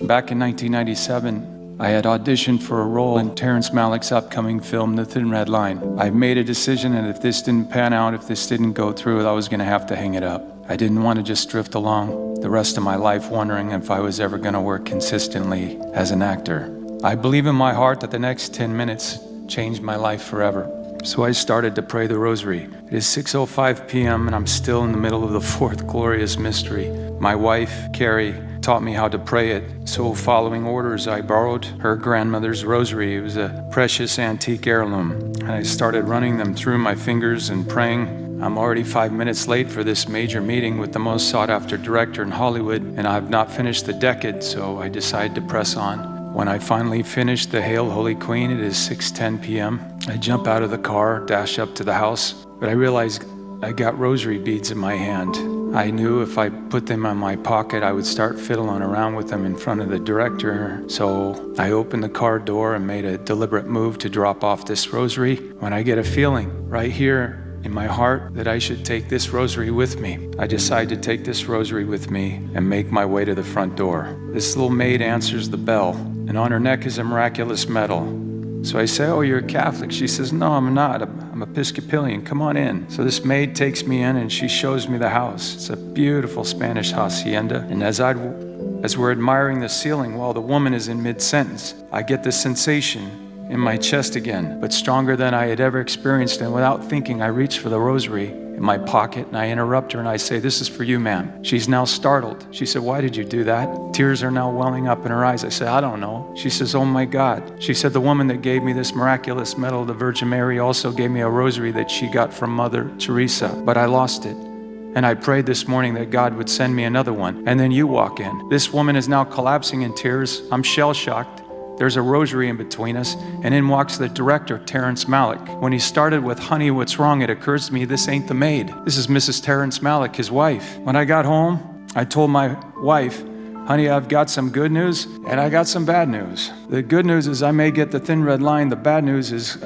Back in 1997, I had auditioned for a role in Terrence Malick's upcoming film, The Thin Red Line. I made a decision, and if this didn't pan out, if this didn't go through, I was gonna have to hang it up. I didn't want to just drift along the rest of my life wondering if I was ever gonna work consistently as an actor. I believe in my heart that the next 10 minutes changed my life forever. So I started to pray the rosary. It is 6:05 p.m. and I'm still in the middle of the fourth glorious mystery. My wife, Carrie, taught me how to pray it. So following orders, I borrowed her grandmother's rosary. It was a precious antique heirloom. And I started running them through my fingers and praying. I'm already 5 minutes late for this major meeting with the most sought after director in Hollywood, and I've not finished the decade, so I decided to press on. When I finally finished the Hail Holy Queen, it is 6:10 p.m. I jump out of the car, dash up to the house, but I realized I got rosary beads in my hand. I knew if I put them in my pocket, I would start fiddling around with them in front of the director. So I opened the car door and made a deliberate move to drop off this rosary when I get a feeling right here in my heart that I should take this rosary with me. I decide to take this rosary with me and make my way to the front door. This little maid answers the bell, and on her neck is a miraculous medal. So I say, "Oh, you're a Catholic?" She says, "No, I'm not. I'm Episcopalian. Come on in." So this maid takes me in and she shows me the house. It's a beautiful Spanish hacienda. And as we're admiring the ceiling while the woman is in mid-sentence, I get this sensation in my chest again, but stronger than I had ever experienced. And without thinking, I reach for the rosary in my pocket and I interrupt her and I say, "This is for you, ma'am." She's now startled. She said, "Why did you do that?" Tears are now welling up in her eyes. I say, "I don't know." She says, "Oh my God." She said, "The woman that gave me this miraculous medal, the Virgin Mary, also gave me a rosary that she got from Mother Teresa, but I lost it. And I prayed this morning that God would send me another one. And then you walk in." This woman is now collapsing in tears. I'm shell-shocked. There's a rosary in between us, and in walks the director, Terrence Malick. When he started with "Honey, what's wrong?" it occurs to me, this ain't the maid. This is Mrs. Terrence Malick, his wife. When I got home, I told my wife, "Honey, I've got some good news, and I got some bad news. The good news is I may get the Thin Red Line. The bad news is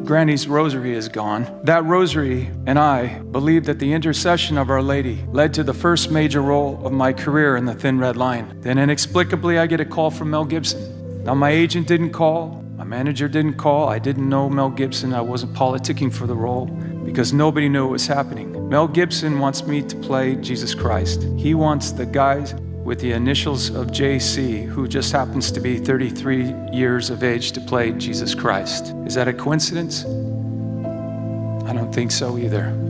Granny's rosary is gone." That rosary and I believe that the intercession of Our Lady led to the first major role of my career in the Thin Red Line. Then inexplicably, I get a call from Mel Gibson. Now, my agent didn't call, my manager didn't call, I didn't know Mel Gibson, I wasn't politicking for the role because nobody knew what was happening. Mel Gibson wants me to play Jesus Christ. He wants the guys with the initials of JC, who just happens to be 33 years of age, to play Jesus Christ. Is that a coincidence? I don't think so either.